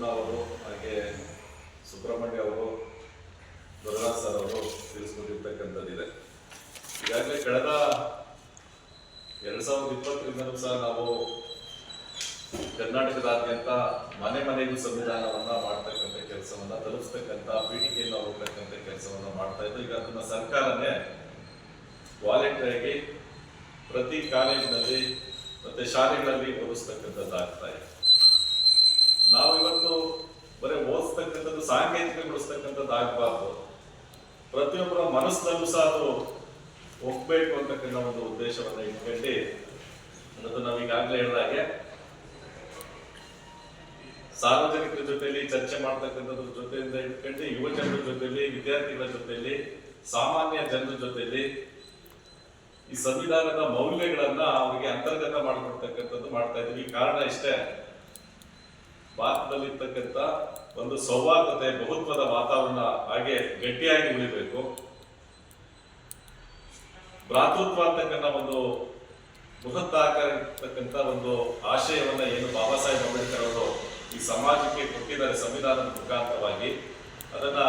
ಮುನ್ನ ಅವರು ಹಾಗೆ ಸುಬ್ರಹ್ಮಣ್ಯ ಅವರು ದೊರರಾಜ್ ಸರ್ ಅವರು ತಿಳಿಸ್ಕೊಟ್ಟಿರ್ತಕ್ಕಂಥದ್ದಿದೆ. ಈಗಾಗಲೇ ಕಳೆದ 2020ರಿಂದಲೂ ಸಹ ನಾವು ಕರ್ನಾಟಕದಾದ್ಯಂತ ಮನೆ ಮನೆಗೂ ಸಂವಿಧಾನವನ್ನ ಮಾಡ್ತಕ್ಕಂಥ ಕೆಲಸವನ್ನ ತಲುಪಿಸ್ತಕ್ಕಂಥ ಪೀಠಿಕೆಯನ್ನು ಹೋಗ್ತಕ್ಕಂಥ ಕೆಲಸವನ್ನ ಮಾಡ್ತಾ ಇದ್ದು, ಈಗ ಅದನ್ನ ಸರ್ಕಾರನೇ ವಾಲಂಟರಿಯಾಗಿ ಪ್ರತಿ ಕಾಲೇಜಿನಲ್ಲಿ ಮತ್ತೆ ಶಾಲೆಗಳಲ್ಲಿ ಓದಿಸ್ತಕ್ಕಂಥದ್ದಾಗ್ತಾ ಇದೆ. ನಾವು ಇವತ್ತು ಬರೀ ಓದಿಸ್ತಕ್ಕಂಥದ್ದು ಸಾಂಕೇತಿಕಗೊಳಿಸ್ತಕ್ಕಂಥದ್ದು ಆಗಬಾರ್ದು, ಪ್ರತಿಯೊಬ್ಬರ ಮನಸ್ಸಿನಲ್ಲೂ ಸಹ ಅದು ಹೋಗ್ಬೇಕು ಅಂತಕ್ಕಂಥ ಒಂದು ಉದ್ದೇಶವನ್ನ ಇಟ್ಕೊಂಡು ಅನ್ನೋದು ನಾವು ಈಗಾಗಲೇ ಹೇಳಿದಾಗೆ ಸಾರ್ವಜನಿಕರ ಜೊತೆಯಲ್ಲಿ ಚರ್ಚೆ ಮಾಡ್ತಕ್ಕಂಥದ್ರ ಜೊತೆಯಿಂದ ಇಟ್ಕೊಂಡು ಯುವ ಜನರ ಜೊತೆಯಲ್ಲಿ, ವಿದ್ಯಾರ್ಥಿಗಳ ಜೊತೆಯಲ್ಲಿ, ಸಾಮಾನ್ಯ ಜನರ ಜೊತೆಯಲ್ಲಿ ಈ ಸಂವಿಧಾನದ ಮೌಲ್ಯಗಳನ್ನ ಅವರಿಗೆ ಅಂತರ್ಗತ ಮಾಡಿಕೊಡ್ತಕ್ಕಂಥದ್ದು ಮಾಡ್ತಾ ಇದ್ದೀವಿ. ಕಾರಣ ಇಷ್ಟೇ, ಭಾರತದಲ್ಲಿ ಇರ್ತಕ್ಕಂಥ ಒಂದು ಸೌಹಾರ್ದತೆ, ಬಹುತ್ವದ ವಾತಾವರಣ ಹಾಗೆ ಗಟ್ಟಿಯಾಗಿ ಉಳಿಬೇಕು. ಭ್ರಾತೃತ್ವ ಅಂತಕ್ಕಂಥ ಒಂದು ಬೃಹತ್ ಆಕಾರ ಇರ್ತಕ್ಕಂಥ ಒಂದು ಆಶಯವನ್ನ ಏನು ಬಾಬಾ ಸಾಹೇಬ್ ಅಂಬೇಡ್ಕರ್ ಅವರು ಈ ಸಮಾಜಕ್ಕೆ ಕೊಟ್ಟಿದ್ದಾರೆ ಸಂವಿಧಾನದ ಮುಖಾಂತರವಾಗಿ, ಅದನ್ನ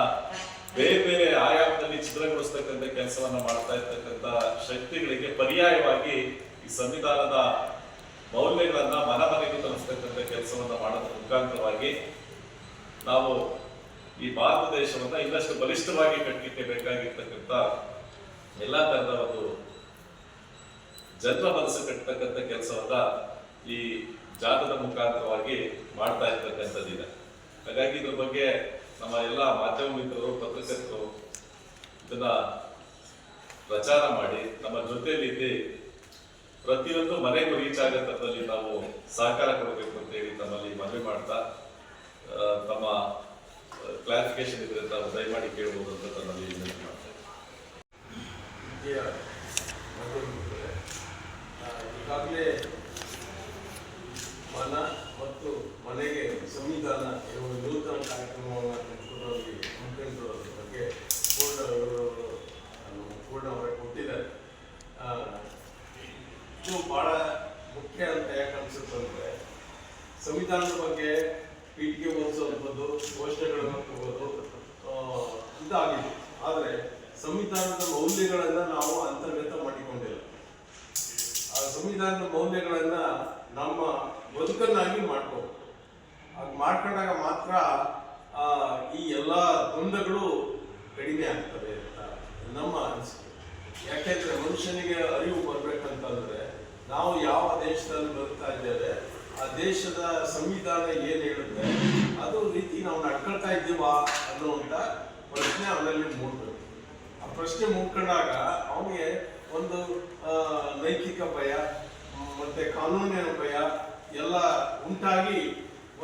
ಬೇರೆ ಬೇರೆ ಆಯಾಮದಲ್ಲಿ ಚಿತ್ರಗೊಳಿಸ್ತಕ್ಕಂಥ ಕೆಲಸವನ್ನ ಮಾಡ್ತಾ ಇರ್ತಕ್ಕಂಥ ಶಕ್ತಿಗಳಿಗೆ ಪರ್ಯಾಯವಾಗಿ ಈ ಸಂವಿಧಾನದ ಮೌಲ್ಯಗಳನ್ನ ಮನೆಗೂ ತಲುಪಿಸ್ತಕ್ಕಂಥ ಕೆಲಸವನ್ನ ಮಾಡೋದ್ರ ಮುಖಾಂತರವಾಗಿ ನಾವು ಈ ಭಾರತ ದೇಶವನ್ನ ಇನ್ನಷ್ಟು ಬಲಿಷ್ಠವಾಗಿ ಕಟ್ಟಲಿಕ್ಕೆ ಬೇಕಾಗಿರ್ತಕ್ಕಂಥ ಎಲ್ಲಾ ತರದ ಒಂದು ಜನರ ಮನಸ್ಸು ಕಟ್ಟತಕ್ಕಂಥ ಕೆಲಸವನ್ನ ಈ ಜಾಥಾದ ಮುಖಾಂತರವಾಗಿ ಮಾಡ್ತಾ ಇರ್ತಕ್ಕಂಥದ್ದಿದೆ. ಹಾಗಾಗಿ ಇದ್ರ ಬಗ್ಗೆ ನಮ್ಮ ಎಲ್ಲ ಮಾಧ್ಯಮ ಮಿತ್ರರು, ಪತ್ರಕರ್ತರು ಇದನ್ನ ಪ್ರಚಾರ ಮಾಡಿ ನಮ್ಮ ಜೊತೆಯಲ್ಲಿ ಪ್ರತಿಯೊಂದು ಮನೆಗೂ ರೀಚ್ ಆಗತ್ತಲ್ಲಿ ನಾವು ಸಹಕಾರ ಕೊಡಬೇಕು ಅಂತ ಹೇಳಿ ತಮ್ಮಲ್ಲಿ ಮನವಿ ಮಾಡ್ತಾ, ತಮ್ಮ ಕ್ಲಾರಿಫಿಕೇಶನ್ ಇದ್ರೆ ತಾವು ದಯಮಾಡಿ ಕೇಳಬಹುದು ಅಂತ ತಮ್ಮಲ್ಲಿ ವಿನಂತಿ ಮಾಡ್ತಾ ಈಗಾಗಲೇ ಮನ ಮತ್ತು ಮನೆಗೆ ಸಂವಿಧಾನ ಇರುವ ನೂತನ ಕಾರ್ಯಕ್ರಮವನ್ನು ಮುಖ್ಯಮಂತ್ರಿಗಳ ಬಗ್ಗೆ ಪೂರ್ಣ ಅವರಿಗೆ ಕೊಟ್ಟಿದ್ದಾರೆ. ಇದು ಬಹಳ ಮುಖ್ಯ ಅಂತ ಯಾಕೆ ಅನ್ಸುತ್ತೆ ಅಂದರೆ, ಸಂವಿಧಾನದ ಬಗ್ಗೆ ಪೀಠಿಕೆ ಓದಿಸೋದು, ಘೋಷಣೆಗಳನ್ನು ಹಾಕೋದು ಇದಾಗಿದೆ. ಆದರೆ ಸಂವಿಧಾನದ ಮೌಲ್ಯಗಳನ್ನು ನಾವು ಅಂತರ್ಗತ ಮಾಡಿಕೊಂಡಿಲ್ಲ. ಆ ಸಂವಿಧಾನದ ಮೌಲ್ಯಗಳನ್ನ ನಮ್ಮ ಬದುಕನ್ನಾಗಿ ಮಾಡ್ಕೋಬೇಕು. ಅದು ಮಾಡ್ಕೊಂಡಾಗ ಮಾತ್ರ ಈ ಎಲ್ಲ ದ್ವಂದ್ವಗಳು ಕಡಿಮೆ ಆಗ್ತವೆ ಅಂತ ನಮ್ಮ ಅನಿಸಿಕೆ. ಯಾಕೆಂದ್ರೆ ಮನುಷ್ಯನಿಗೆ ಅರಿವು ಬರ್ಬೇಕಂತಂದ್ರೆ ನಾವು ಯಾವ ದೇಶದಲ್ಲಿ ಬದುಕ್ತಾ ಇದ್ದೇವೆ, ಆ ದೇಶದ ಸಂವಿಧಾನ ಏನ್ ಹೇಳುತ್ತೆ ಅದು ರೀತಿ ನಾವು ನಡ್ಕೊಳ್ತಾ ಇದ್ದೀವಾ ಅನ್ನುವಂಥ ಪ್ರಶ್ನೆ ಅವನಲ್ಲಿ ಮೂಡಬೇಕು. ಆ ಪ್ರಶ್ನೆ ಮೂಡ್ಕೊಂಡಾಗ ಅವನಿಗೆ ಒಂದು ನೈತಿಕ ಭಯ ಮತ್ತೆ ಕಾನೂನಿನ ಭಯ ಎಲ್ಲ ಉಂಟಾಗಿ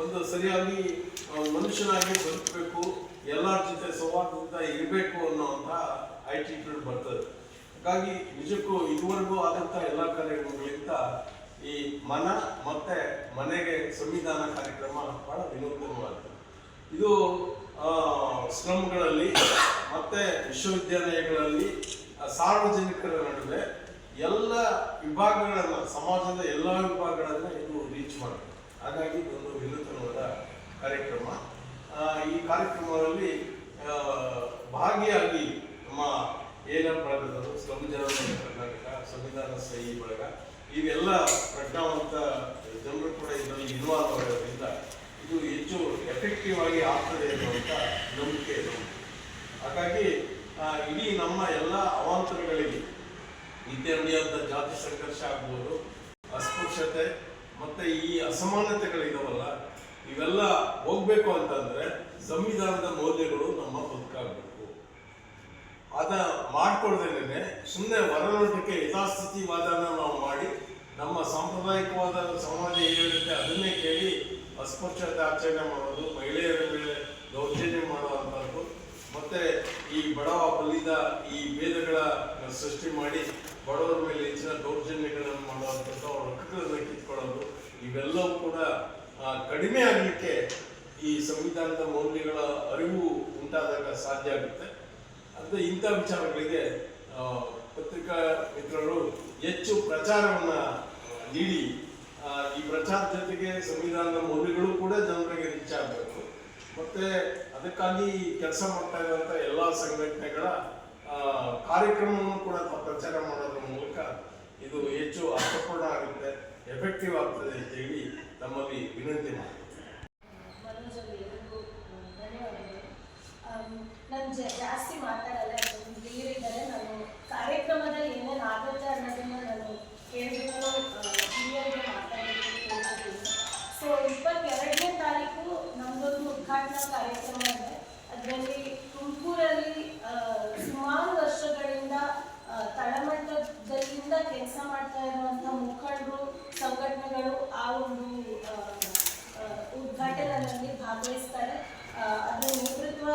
ಒಂದು ಸರಿಯಾಗಿ ಮನುಷ್ಯನಾಗಿ ಬದುಕಬೇಕು, ಎಲ್ಲರ ಜೊತೆ ಸೌಹಾರ್ದದಿಂದ ಇರಬೇಕು ಅನ್ನೋಂಥ ಆಟಿಟ್ಯೂಡ್ ಬರ್ತದೆ. ಹಾಗಾಗಿ ನಿಜಕ್ಕೂ ಇದುವರೆಗೂ ಆದಂಥ ಎಲ್ಲ ಕಾರ್ಯಕ್ರಮಗಳಿಂದ ಈ ಮನ ಮತ್ತೆ ಮನೆಗೆ ಸಂವಿಧಾನ ಕಾರ್ಯಕ್ರಮ ಬಹಳ ವಿನೂತನವಾಗಿದೆ. ಇದು ಸ್ಲಮ್ಗಳಲ್ಲಿ ಮತ್ತೆ ವಿಶ್ವವಿದ್ಯಾಲಯಗಳಲ್ಲಿ ಸಾರ್ವಜನಿಕರ ನಡುವೆ ಎಲ್ಲ ವಿಭಾಗಗಳನ್ನ, ಸಮಾಜದ ಎಲ್ಲ ವಿಭಾಗಗಳನ್ನ ಇದು ರೀಚ್ ಮಾಡುತ್ತೆ. ಹಾಗಾಗಿ ಇದೊಂದು ವಿನೂತನವಾದ ಕಾರ್ಯಕ್ರಮ. ಈ ಕಾರ್ಯಕ್ರಮದಲ್ಲಿ ಭಾಗಿಯಾಗಿ ನಮ್ಮ ಏನ ಬಳಗದವರು, ಸ್ಲಮ್ ಜನರ ಕರ್ನಾಟಕ, ಸಂವಿಧಾನ ಸಹಿ ಬಳಗ, ಇವೆಲ್ಲ ಪ್ರಜ್ಞಾವಂತ ಜನರು ಕೂಡ ಇದರಲ್ಲಿ ಇನ್ವಾಲ್ವ್ ಆಗೋದ್ರಿಂದ ಇದು ಹೆಚ್ಚು ಎಫೆಕ್ಟಿವ್ ಆಗಿ ಆಗ್ತದೆ ಅನ್ನುವಂಥ ನಂಬಿಕೆ ಇದೆ. ಹಾಗಾಗಿ ಇಡೀ ನಮ್ಮ ಎಲ್ಲ ಅವಾಂತರಗಳಿಗೆ ನಿತ್ಯ ನಡೆಯುವಂಥ ಜಾತಿ ಸಂಘರ್ಷ ಆಗ್ಬೋದು, ಅಸ್ಪೃಶ್ಯತೆ ಮತ್ತೆ ಈ ಅಸಮಾನತೆಗಳಿದಾವಲ್ಲ, ಇವೆಲ್ಲ ಹೋಗ್ಬೇಕು ಅಂತಂದ್ರೆ ಸಂವಿಧಾನದ ಮೌಲ್ಯಗಳು ನಮ್ಮ ಬದುಕಾಗಬೇಕು. ಅದ ಮಾಡ್ಕೊಳ್ದೇನೆ ಸುಮ್ಮನೆ ಹೊರನೋಟಕ್ಕೆ ಯಥಾಸ್ಥಿತಿವಾದನ ನಾವು ಮಾಡಿ ನಮ್ಮ ಸಾಂಪ್ರದಾಯಿಕವಾದ ಸಮಾಜ ಏನಿರುತ್ತೆ ಅದನ್ನೇ ಕೇಳಿ ಅಸ್ಪೃಶ್ಯತೆ ಆಚರಣೆ ಮಾಡೋದು, ಮಹಿಳೆಯರ ಮೇಲೆ ದೌರ್ಜನ್ಯ ಮಾಡುವಂಥದ್ದು, ಮತ್ತೆ ಈ ಬಡವ ಬಲ್ಲಿದ ಈ ಭೇದಗಳ ಸೃಷ್ಟಿ ಮಾಡಿ ಬಡವರ ಮೇಲೆ ಹೆಚ್ಚಿನ ದೌರ್ಜನ್ಯಗಳನ್ನು ಮಾಡುವಂಥದ್ದು, ಅವರ ಹಕ್ಕುಗಳನ್ನು ಕಿತ್ಕೊಳ್ಳೋದು, ಇವೆಲ್ಲವೂ ಕೂಡ ಕಡಿಮೆ ಆಗಲಿಕ್ಕೆ ಈ ಸಂವಿಧಾನದ ಮೌಲ್ಯಗಳ ಅರಿವು ಉಂಟಾದಾಗ ಸಾಧ್ಯ ಆಗುತ್ತೆ. ಅಂದರೆ ಇಂಥ ವಿಚಾರಗಳಿಗೆ ಪತ್ರಿಕಾ ಮಿತ್ರರು ಹೆಚ್ಚು ಪ್ರಚಾರವನ್ನು ನೀಡಿ ಈ ಪ್ರಚಾರ ಜೊತೆಗೆ ಸಂವಿಧಾನದ ಮೌಲ್ಯಗಳು ಕೂಡ ಜನರಿಗೆ ರೀಚ್ ಆಗಬೇಕು. ಮತ್ತೆ ಅದಕ್ಕಾಗಿ ಕೆಲಸ ಮಾಡ್ತಾ ಇರುವಂತ ಎಲ್ಲಾ ಸಂಘಟನೆಗಳ ಕಾರ್ಯಕ್ರಮವನ್ನು ಕೂಡ ಪ್ರಚಾರ ಮಾಡೋದ್ರ ಮೂಲಕ ಇದು ಹೆಚ್ಚು ಅರ್ಥಪೂರ್ಣ ಆಗುತ್ತೆ, ಎಫೆಕ್ಟಿವ್ ಆಗ್ತದೆ ಅಂತ ಹೇಳಿ ನಮ್ಮಲ್ಲಿ ವಿನಂತಿ ಮಾಡ್ತೀವಿ. ನಾನು ಜಾಸ್ತಿ ಮಾತಾಡಲ್ಲ, ಕ್ಲಿಯರಿದ್ದಾರೆ. ನಾನು ಕಾರ್ಯಕ್ರಮದ ಏನೇನು ಆಗುತ್ತೆ ಅನ್ನೋದನ್ನ ನಾನು ಕೇಳಿದ್ರು ಕ್ಲಿಯರ್ಗೆ ಮಾತಾಡಿದ್ದೀನಿ. ಸೊ 22ನೇ ತಾರೀಕು ನಮ್ಮದೊಂದು ಉದ್ಘಾಟನಾ ಕಾರ್ಯಕ್ರಮ ಇದೆ. ಅದರಲ್ಲಿ ತುಮಕೂರಲ್ಲಿ ಸುಮಾರು ವರ್ಷಗಳಿಂದ ತಳಮಟ್ಟದಲ್ಲಿಂದ ಕೆಲಸ ಮಾಡ್ತಾ ಇರುವಂಥ ಮುಖಂಡರು, ಸಂಘಟನೆಗಳು ಆ ಒಂದು ಉದ್ಘಾಟನೆಯಲ್ಲಿ ಭಾಗವಹಿಸ್ತಾರೆ. ಅದರ ನೇತೃತ್ವ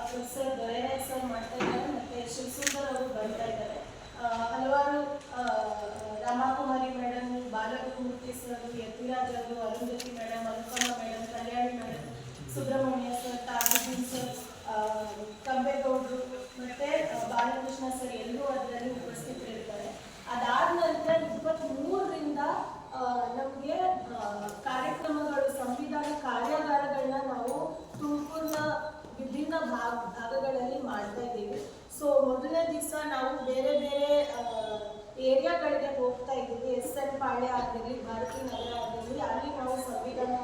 ಪ್ರೊಫೆಸರ್ ದೊರೆರಾಜ್ ಸರ್ ಮಾಡ್ತಾ ಇದ್ದಾರೆ, ಮತ್ತೆ ಶಿವಸುಂದರ್ ಅವರು ಬರ್ತಾ ಇದ್ದಾರೆ. ಹಲವಾರು ರಾಮಕುಮಾರಿ ಮೇಡಮ್, ಬಾಲಗುರುಮೂರ್ತಿ ಸರ್, ಯತಿರಾಜ್ ಅವರು, Arundhati madam, Anupama madam, Kalyani madam, Subrahmanya sir, Tajuddin sir, ಕಂಬೇಗೌಡರು ಮತ್ತೆ ಬಾಲಕೃಷ್ಣ ಸರ್ ಎಲ್ಲರೂ ಅದರಲ್ಲಿ ಉಪಸ್ಥಿತರಿರ್ತಾರೆ. ಅದಾದ ನಂತರ 23ರಿಂದ ನಮಗೆ ಕಾರ್ಯಕ್ರಮಗಳು, ಸಂವಿಧಾನ ಕಾರ್ಯಾಗಾರಗಳನ್ನ ನಾವು ತುಮಕೂರಿನ ವಿಭಿನ್ನ ಭಾಗಗಳಲ್ಲಿ ಮಾಡ್ತಾ ಇದ್ದೀವಿ. ಸೊ ಮೊದಲನೇ ದಿವಸ ನಾವು ಬೇರೆ ಬೇರೆ ಏರಿಯಾಗಳಿಗೆ ಹೋಗ್ತಾ ಇದ್ದೀವಿ. SN ಪಾಳ್ಯ ಆಗಿರಲಿ, ಭಾರತೀ ನಗರ ಆಗಿರಲಿ, ಅಲ್ಲಿ ನಾವು ಸಂವಿಧಾನ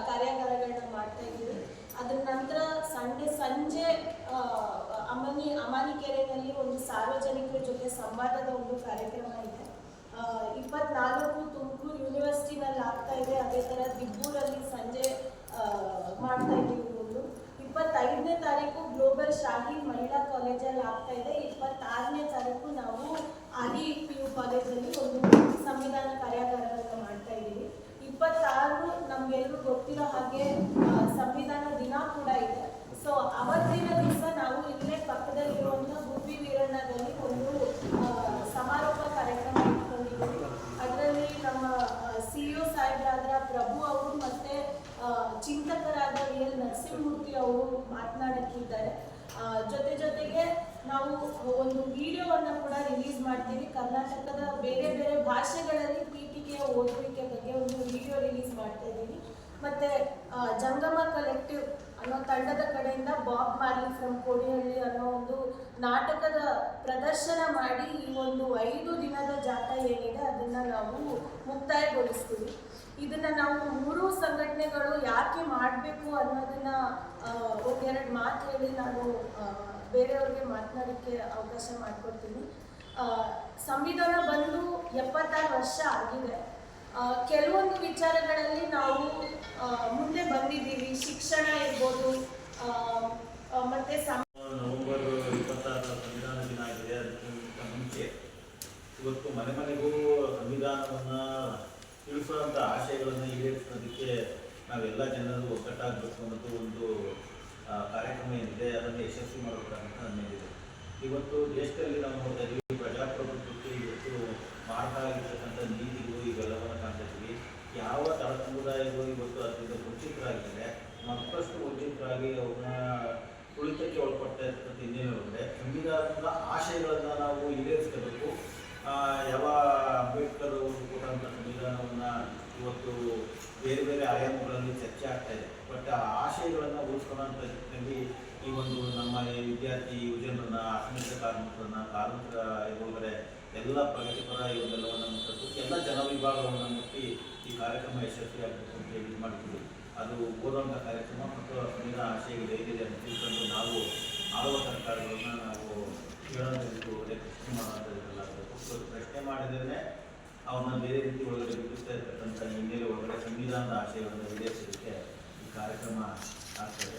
ಕಾರ್ಯಾಗಾರಗಳನ್ನ ಮಾಡ್ತಾ ಇದ್ದೀವಿ. ಅದ್ರ ನಂತರ ಸಂಜೆ ಅಮಾನಿಕೆರೆಯಲ್ಲಿ ಒಂದು ಸಾರ್ವಜನಿಕರ ಜೊತೆ ಸಂವಾದದ ಒಂದು ಕಾರ್ಯಕ್ರಮ ಇದೆ. 24 ತುಮಕೂರು ಯೂನಿವರ್ಸಿಟಿನಲ್ಲಿ ಆಗ್ತಾ ಇದೆ. ಅದೇ ಥರ ದಿಬ್ಬೂರಲ್ಲಿ ಸಂಜೆ ಮಾಡ್ತಾ ಇದ್ದೀವಿ ಒಂದು. 25ನೇ ತಾರೀಕು ಗ್ಲೋಬಲ್ ಶಾಹೀನ್ ಮಹಿಳಾ ಕಾಲೇಜಲ್ಲಿ ಆಗ್ತಾ ಇದೆ. 26ನೇ ತಾರೀಕು ನಾವು ಆದಿ PU ಕಾಲೇಜಲ್ಲಿ ಒಂದು ಸಂವಿಧಾನ ಕಾರ್ಯಾಗಾರವನ್ನು ಮಾಡ್ತಾ ಇದ್ದೀವಿ. 26 ನಮ್ಗೆಲ್ಲರೂ ಗೊತ್ತಿರೋ ಹಾಗೆ ಸಂವಿಧಾನ ದಿನ ಕೂಡ ಇದೆ. ಸೊ ಅವತ್ತಿನ ದಿವಸ ನಾವು ಇಲ್ಲೇ ಪಕ್ಕದಲ್ಲಿರುವಂಥ ಗುಬ್ಬಿ ವೀರಣ್ಣದಲ್ಲಿ ಒಂದು ಸಮಾರೋಪ ಕಾರ್ಯಕ್ರಮ ಇಟ್ಕೊಂಡಿದ್ದೀವಿ. ಅದರಲ್ಲಿ ನಮ್ಮ CEO ಸಾಹೇಬರಾದ ಪ್ರಭು ಅವರು ಮತ್ತೆ ಚಿಂತಕರಾದ VL ನರಸಿಂಹಮೂರ್ತಿ ಅವರು ಮಾತನಾಡಕ್ಕಿದ್ದಾರೆ. ಜೊತೆಗೆ ನಾವು ಒಂದು ವಿಡಿಯೋವನ್ನು ಕೂಡ ರಿಲೀಸ್ ಮಾಡ್ತೀವಿ. ಕರ್ನಾಟಕದ ಬೇರೆ ಬೇರೆ ಭಾಷೆಗಳಲ್ಲಿ ಪೀಠಿಕೆಯ ಓದುವಿಕೆ ಬಗ್ಗೆ ಒಂದು ವಿಡಿಯೋ ರಿಲೀಸ್ ಮಾಡ್ತಾ ಇದ್ದೀವಿ. ಮತ್ತೆ ಜಂಗಮ ಕಲೆಕ್ಟಿವ್ ಅನ್ನೋ ತಂಡದ ಕಡೆಯಿಂದ ಬಾಬ್ ಮಾರ್ಲಿ ಫ್ರಮ್ ಕೋಡಿಹಳ್ಳಿ ಅನ್ನೋ ಒಂದು ನಾಟಕದ ಪ್ರದರ್ಶನ ಮಾಡಿ ಈ ಒಂದು 5 ದಿನದ ಜಾತ ಏನಿದೆ ಅದನ್ನ ನಾವು ಮುಕ್ತಾಯಗೊಳಿಸ್ತೀವಿ. ಇದನ್ನ ನಾವು 3 ಸಂಘಟನೆಗಳು ಯಾಕೆ ಮಾಡಬೇಕು ಅನ್ನೋದನ್ನ ಒಂದೆರಡು ಮಾತು ಹೇಳಿ ನಾನು ಬೇರೆಯವ್ರಿಗೆ ಮಾತನಾಡೋಕ್ಕೆ ಅವಕಾಶ ಮಾಡಿಕೊಡ್ತೀನಿ. ಸಂವಿಧಾನ ಬಂದು 76 ವರ್ಷ ಆಗಿದೆ. ಕೆಲವೊಂದು ವಿಚಾರಗಳಲ್ಲಿ ನಾವು ಮುಂದೆ ಬಂದಿದ್ದೀವಿ. ಶಿಕ್ಷಣ ಇರ್ಬೋದು, ಮತ್ತೆ ನವೆಂಬರ್ 26 ಸಂವಿಧಾನ ದಿನ ಆಗಿದೆ. ಅದಕ್ಕಿಂತ ಮುಂಚೆ ಇವತ್ತು ಮನೆಗೂ ಸಂವಿಧಾನವನ್ನು ತಿಳಿಸುವಂಥ ಆಶಯಗಳನ್ನು ಈಡೇರಿಸೋದಕ್ಕೆ ನಾವೆಲ್ಲ ಜನರು ಒಗ್ಗಟ್ಟಾಗಬೇಕು ಅನ್ನೋದು ಒಂದು ಕಾರ್ಯಕ್ರಮ ಏನಿದೆ, ಅದನ್ನು ಯಶಸ್ವಿ ಮಾಡಬೇಕಂತ ಅನ್ನೋದಿದೆ. ಇವತ್ತು ದೇಶದಲ್ಲಿ ನಾವು ನೋಡ್ತಾ ಇದ್ದೀವಿ, ಪ್ರಜಾಪ್ರಭುತ್ವಕ್ಕೆ ಇವತ್ತು ಮಾಡ್ತಾ ಇರ್ತಕ್ಕಂಥ ನೀತಿಗಳು ಇವೆಲ್ಲವನ್ನು ಕಾಣ್ತಾ ಇದ್ದೀವಿ. ಯಾವ ತಳ ಸಮುದಾಯಗಳು ಇವತ್ತು ಅದರಿಂದ ವಂಚಿತರಾಗಿದ್ದಾರೆ, ಮತ್ತಷ್ಟು ವಂಚಿತರಾಗಿ ಅವ್ರನ್ನ ತುಳಿತಕ್ಕೆ ಒಳಪಡ್ತಾ ಇರ್ತಕ್ಕಂಥ ಇನ್ನೇನಂದರೆ ಸಂವಿಧಾನದ ಆಶಯಗಳನ್ನು ನಾವು ಈಡೇರಿಸ್ಕೋಬೇಕು. ಯಾವ ಅಂಬೇಡ್ಕರ್ ಅವರು ಕೊಟ್ಟಂಥ ಸಂವಿಧಾನವನ್ನು ಇವತ್ತು ಬೇರೆ ಬೇರೆ ಆಯಾಮಗಳಲ್ಲಿ ಚರ್ಚೆ ಆಗ್ತಾ ಇದೆ. ಬಟ್ ಆ ಆಶಯಗಳನ್ನು ಉಳಿಸ್ಕೊಳ್ಳೋಂಥ ನಿಟ್ಟಿನಲ್ಲಿ ಈ ಒಂದು ನಮ್ಮ ವಿದ್ಯಾರ್ಥಿ ಯುವಜನರನ್ನ, ಅಸಂಘಟಿತ ಕಾರ್ಮಿಕರನ್ನ, ಕಾರ್ಮಿಕರ ಇವುಗಳೇ ಎಲ್ಲ ಪ್ರಗತಿಪರ ಇವೆಲ್ಲವನ್ನು ಮುಟ್ಟಿದ್ದು ಎಲ್ಲ ಜನವಿಭಾಗವನ್ನು ಮುಟ್ಟಿ ಈ ಕಾರ್ಯಕ್ರಮ ಯಶಸ್ವಿಯಾಗಬೇಕು ಅಂತ ಹೇಳಿ ಮಾಡಿದ್ವಿ. ಅದು ಓದುವಂಥ ಕಾರ್ಯಕ್ರಮ ಮತ್ತು ಸಂವಿಧಾನ ಆಶಯಗಳು ಹೇಗಿದೆ ಅಂತ ತಿಳ್ಕೊಂಡು ನಾವು ಆಳುವ ಸರ್ಕಾರಗಳನ್ನು ನಾವು ಕೇಳೋದಕ್ಕೆ ಒಳ್ಳೆ ಪ್ರಶ್ನೆ ಮಾಡೋಂಥದ್ದೆಲ್ಲ ಪ್ರಶ್ನೆ ಮಾಡಿದ್ರೆ ಅವನ್ನ ಬೇರೆ ರೀತಿ ಒಳಗಡೆ ಬಿಡಿಸ್ತಾ ಇರ್ತಕ್ಕಂಥ ಹಿನ್ನೆಲೆ ಒಳಗಡೆ ಸಂವಿಧಾನದ ಆಶಯಗಳನ್ನು ಈಡೇರಿಸೋದಕ್ಕೆ ಈ ಕಾರ್ಯಕ್ರಮ ಆಗ್ತದೆ.